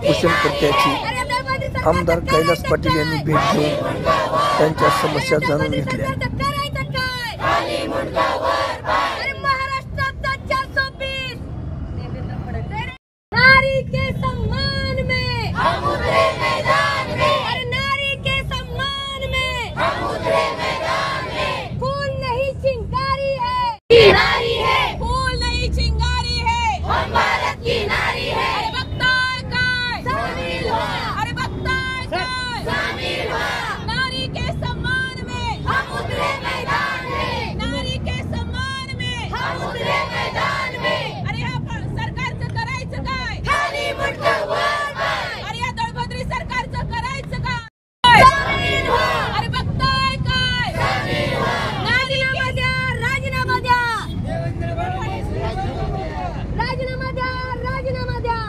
उपोषणकर्त्याची आमदार कैलास पाटील यांनी भेट घेऊन त्यांच्या समस्या जाणून घेतल्या। नारी के सम्मान में हम उतरे मैदान में, अरे नारी के सम्मान में हम उतरे मैदान में। फूल नहीं चिंगारी है, नारी है, फूल नहीं चिंगारी है, हम भारत की नारी है। अरे बख्तार काय शामिल हुआ, अरे बख्तार काय शामिल हुआ। नारी के सम्मान में हम उतरे मैदान में, नारी के सम्मान में हम उतरे मैदान में। अरे ह्या सरकारचं करायचं काय, खाली मुंडकं वर पाय। अरे या दळभद्री सरकारचं करायचं काय, शामिल व्हा। अरे बघताय काय, शामिल व्हा। राजीनामा द्या, राजीनामा द्या, राजीनामा द्या, राजीनामा द्या,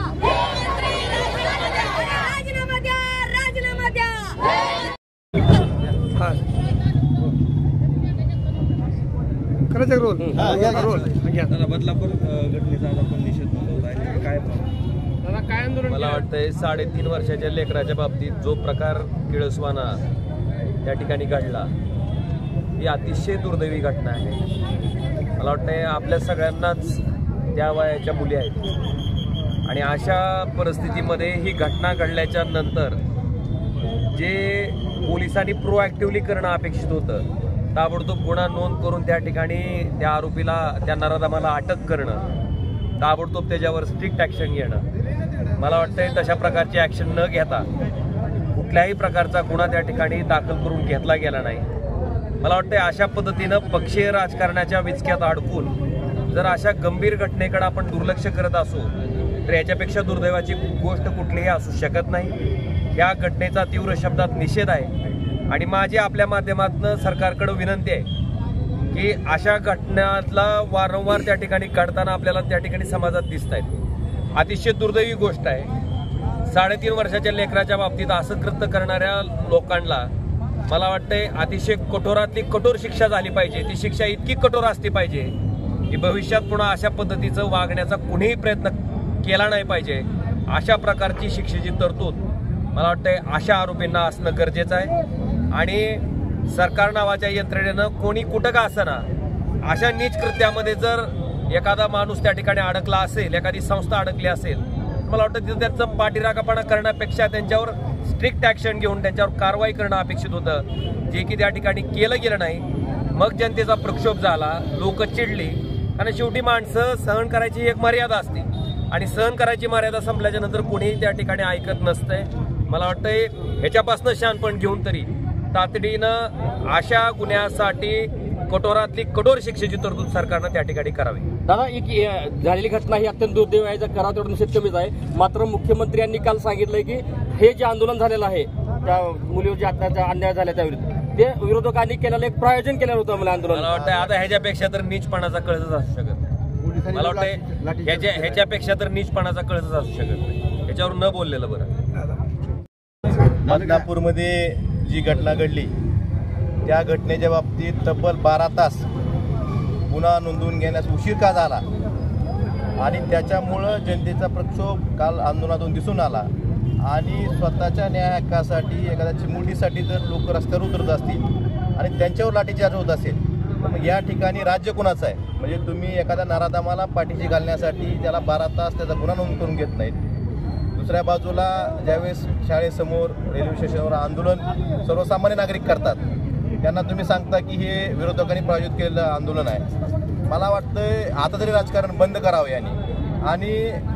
राजीनामा द्या, राजीनामा द्या। करायचा रोल बदलापूर घटनेचा आपण निषेध नोंदवत आहे, काय मला वाटतंय 3.5 वर्षाच्या लेकराच्या बाबतीत जो प्रकार किळसवाना त्या ठिकाणी घडला ही अतिशय दुर्दैवी घटना आहे। मला वाटतंय आपल्या सगळ्यांनाच त्या वयाच्या मुली आहेत आणि अशा परिस्थितीमध्ये ही घटना घडल्याच्या नंतर जे पोलिसांनी प्रोॲक्टिव्हली करणं अपेक्षित होतं, ताबडतोब गुन्हा नोंद करून त्या ठिकाणी त्या आरोपीला, त्या नराधमाला अटक करणं, ताबडतोब त्याच्यावर स्ट्रिक्ट ॲक्शन घेणं, मला वाटतंय तशा प्रकारची ॲक्शन न घेता कुठल्याही प्रकारचा गुन्हा त्या ठिकाणी दाखल करून घेतला गेला नाही। मला वाटतंय अशा पद्धतीनं पक्षीय राजकारणाच्या विचक्यात अडकून जर अशा गंभीर घटनेकडे आपण दुर्लक्ष करत असू तर याच्यापेक्षा दुर्दैवाची गोष्ट कुठलीही असू शकत नाही। या घटनेचा तीव्र शब्दात निषेध आहे आणि माझी आपल्या माध्यमातून सरकारकडे विनंती आहे की अशा घटनांना वारंवार त्या ठिकाणी घडताना आपल्याला त्या ठिकाणी समाजात दिसत आहेत। अतिशय दुर्दैवी गोष्ट आहे। 3.5 वर्षाच्या लेकराच्या बाबतीत असं कृत्य करणाऱ्या लोकांना मला वाटतंय अतिशय कठोरातली कठोर शिक्षा झाली पाहिजे। ती शिक्षा इतकी कठोर असली पाहिजे की भविष्यात पुन्हा अशा पद्धतीचं वागण्याचा कुणीही प्रयत्न केला नाही पाहिजे। अशा प्रकारची शिक्षेची तरतूद मला वाटतंय अशा आरोपींना असणं गरजेचं आहे आणि सरकार नावाच्या यंत्रणेनं कोणी कुठं का असना अशा नीच कृत्यामध्ये जर एखादा माणूस त्या ठिकाणी अडकला असेल, एखादी संस्था अडकली असेल, मला वाटतं तिथं त्याचं पाठीराखापणा करण्यापेक्षा त्यांच्यावर स्ट्रिक्ट ॲक्शन घेऊन त्यांच्यावर कारवाई करणं अपेक्षित होतं, जे की त्या ठिकाणी केलं गेलं नाही। मग जनतेचा प्रक्षोभ झाला, लोक चिडली आणि शेवटी माणसं सहन करायची एक मर्यादा असते आणि सहन करायची मर्यादा संपल्याच्या नंतर कोणीही त्या ठिकाणी ऐकत नसतंय। मला वाटतंय ह्याच्यापासून शहाणपण घेऊन तरी तातडीनं अशा गुन्ह्यासाठी कठोरातली कठोर शिक्षेची तरतूद सरकारनं त्या ठिकाणी करावी। दादा, एक झालेली घटना ही अत्यंत दुर्दैवी आहे, करा तेवढं निषेध कमीच आहे। मात्र मुख्यमंत्री यांनी काल सांगितलंय की हे जे आंदोलन झालेलं आहे त्या मुलीवर जे अत्याचार अन्याय झाला त्याविरुद्ध ते विरोधकांनी केलेलं एक प्रायोजन केलं होतं मला आंदोलन। मला वाटतं आता ह्याच्यापेक्षा तर नीचपणाचा कळसच असू शकत नाही। मला वाटतं ह्याच्यापेक्षा तर नीचपणाचा कळसच असू शकत नाही। ह्याच्यावर न बोललेलं बरं। बदलापूरमध्ये जी घटना घडली त्या घटनेच्या बाबतीत तब्बल 12 तास गुन्हा नोंदवून घेण्यास उशीर का झाला आणि त्याच्यामुळं जनतेचा प्रक्षोभ काल आंदोलनातून दिसून आला आणि स्वतःच्या न्याय हक्कासाठी एखाद्या चिमुरडीसाठी जर लोक रस्त्यावर उतरत असतील आणि त्यांच्यावर लाठीचार्ज होत असेल तर मग या ठिकाणी राज्य कोणाचं आहे? म्हणजे तुम्ही एखाद्या नराधमाला पाठीशी घालण्यासाठी त्याला 12 तास त्याचा गुन्हा नोंद करून घेत नाहीत। दुसऱ्या बाजूला ज्यावेळेस शाळेसमोर, रेल्वे स्टेशनवर आंदोलन सर्वसामान्य नागरिक करतात त्यांना तुम्ही सांगता की हे विरोधकांनी प्रायोजित केलेलं आंदोलन आहे। मला वाटतं आता तरी राजकारण बंद करावं यांनी आणि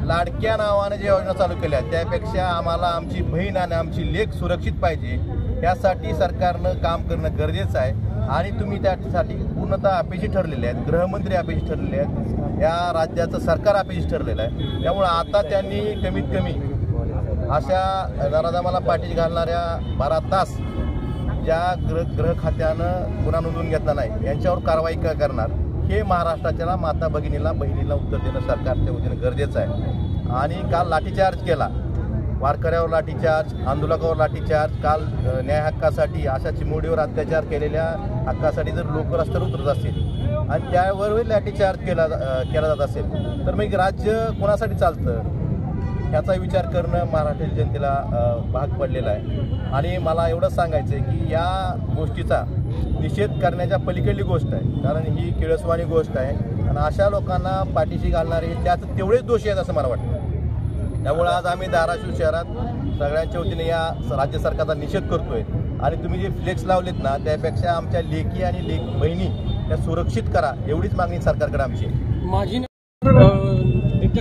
लाडक्या नावाने ज्या योजना चालू केल्या त्यापेक्षा आम्हाला आमची बहीण आणि आमची लेक सुरक्षित पाहिजे, यासाठी सरकारनं काम करणं गरजेचं आहे आणि तुम्ही त्यासाठी पूर्णतः अपयशी ठरलेले आहेत। गृहमंत्री अपयशी ठरलेले आहेत, या राज्याचं सरकार अपयशी ठरलेलं आहे। त्यामुळे आता त्यांनी कमीत कमी अशा नराधमाला पाठीशी घालणाऱ्या 12 तास ज्या गृह खात्यानं गुन्हा नोंदवून घेतला नाही यांच्यावर कारवाई करणार हे महाराष्ट्राच्या माता भगिनीला बहिणीला उत्तर देणं सरकारच्या वतीनं गरजेचं आहे। आणि काल लाठीचार्ज केला, वारकऱ्यावर लाठीचार्ज, आंदोलकावर लाठीचार्ज। काल न्याय हक्कासाठी अशा चिमुरडीवर अत्याचार केलेल्या हक्कासाठी जर लोक रस्त्यावर उतरत असतील आणि त्यावरही लाठीचार्ज केला जात असेल तर मग राज्य कोणासाठी चालतं? ह्याचा विचार करणं महाराष्ट्रातील जनतेला भाग पडलेला आहे. आणि मला एवढंच सांगायचं आहे की या गोष्टीचा निषेध करण्याच्या पलीकडली गोष्ट आहे, कारण ही किळसवाणी गोष्ट आहे आणि अशा लोकांना पाठीशी घालणारे त्यात तेवढेच दोषी आहेत असं मला वाटतं. त्यामुळे आज आम्ही धाराशिव शहरात सगळ्यांच्या वतीने या राज्य सरकारचा निषेध करतोय. आणि तुम्ही जे फ्लेक्स लावलेत ना, त्यापेक्षा आमच्या लेकी आणि बहिणी त्या सुरक्षित करा, एवढीच मागणी सरकारकडे आमची आहे. माझी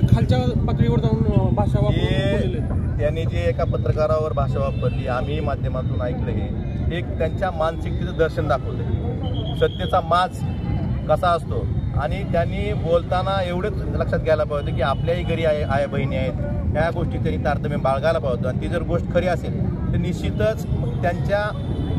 खालच्या पातळीवर जाऊन भाषा वापरली, त्यांनी जे एका पत्रकारावर भाषा वापरली, आम्ही माध्यमातून ऐकलं, हे एक त्यांच्या मानसिकतेचं दर्शन दाखवलं. सत्तेचा माज कसा असतो. आणि त्यांनी बोलताना एवढंच लक्षात घ्यायला पाहिजे की आपल्याही घरी आहे बहिणी आहेत, ह्या गोष्टी त्यांनी तारतम्य बाळगायला पाहिजे. आणि ती जर गोष्ट खरी असेल तर निश्चितच त्यांच्या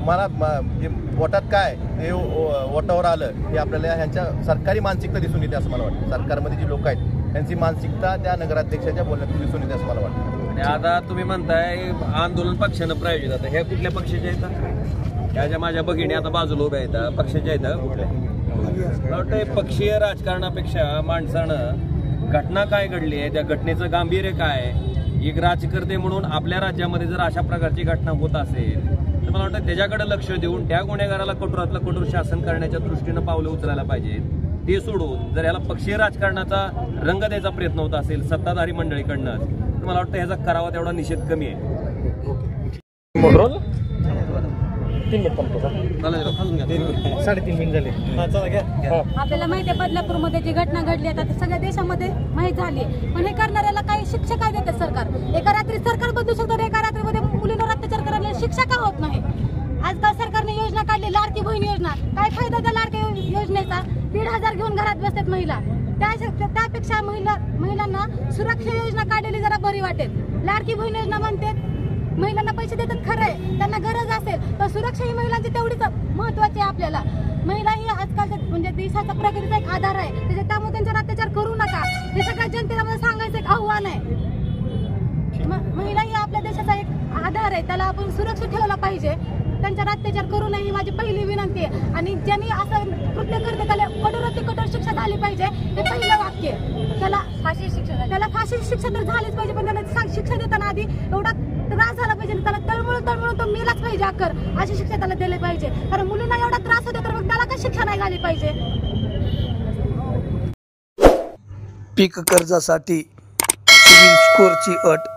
मनात जे पोटात काय ते ओटावर आलं हे आपल्याला ह्यांच्या सरकारी मानसिकता दिसून येते असं मला वाटतं. सरकारमध्ये जी लोक आहेत त्यांची मानसिकता त्या नगराध्यक्षाच्या बोलण्यातून दिसून येते असं मला वाटतं. आणि आता तुम्ही म्हणताय आंदोलन पक्षानं प्रायोजित आता ह्या कुठल्या पक्षाच्या आहेत? ह्या ज्या माझ्या भगिनी आता बाजूला उभ्या आहेत पक्षाच्या आहेत कुठल्या? मला वाटतं पक्षीय राजकारणापेक्षा माणसानं घटना काय घडली आहे, त्या घटनेचं गांभीर्य काय, एक राजकर्ते म्हणून आपल्या राज्यामध्ये जर अशा प्रकारची घटना होत असेल तर मला वाटतं त्याच्याकडे लक्ष देऊन त्या गुन्हेगाराला कठोरातलं कठोर शासन करण्याच्या दृष्टीनं पावलं उचलायला पाहिजेत. ते सोडून जर याला पक्षीय राजकारणाचा रंग द्यायचा प्रयत्न होत असेल सत्ताधारी मंडळीकडनं तर मला वाटतं ह्याचा करावा तेवढा निषेध कमी आहे. आपल्याला माहिती आहे बदलापूरमध्ये जी घटना घडली आता सगळ्या देशामध्ये माहीत झाली आहे. पण हे करणाऱ्याला काही शिक्षा काय देतात सरकार? एका रात्री सरकार बदलू शकतो, एका रात्रीमध्ये मुलींवर अत्याचार करायला शिक्षा का होत नाही? आजकाल सरकारने योजना काढली लाडकी बहीण योजना. काय फायदा त्या लाडकी योजनेचा? 1,500 घेऊन घरात बसतात महिला. त्यापेक्षा महिलांना सुरक्षा योजना काढलेली जरा बरी वाटेल. लाडकी बहीण योजना म्हणते महिलांना पैसे देतात खरं आहे, त्यांना गरज असेल तर सुरक्षा ही महिलांची तेवढीच महत्वाची आहे. आपल्याला महिला ही आजकालच्या म्हणजे देशाचा प्रगतीचा एक आधार आहे. त्यामुळे त्यांच्यावर अत्याचार करू नका हे सगळ्या जनतेला सांगायचं एक आव्हान आहे. महिला ही आपल्या देशाचा एक आधार आहे, त्याला आपण सुरक्षित ठेवला पाहिजे. त्यांच्यावर अत्याचार करू नये ही माझी पहिली विनंती आहे. आणि ज्यांनी असं कृत्य करते त्याला कठोरात कठोर शिक्षा झाली पाहिजे हे पहिलं वाक्य. त्याला फाशी शिक्षा तर झालीच पाहिजे, पण त्याला शिक्षा देताना आधी एवढा त्रास झाला पाहिजे, त्याला तळमळून तो मेलाच पाहिजे अक्कर, अशी शिक्षा त्याला दिली पाहिजे. कारण मुलींना एवढा त्रास होतो तर मग त्याला काय शिक्षा नाही झाली पाहिजे. पीक कर्जासाठी सिबिल स्कोअरची अट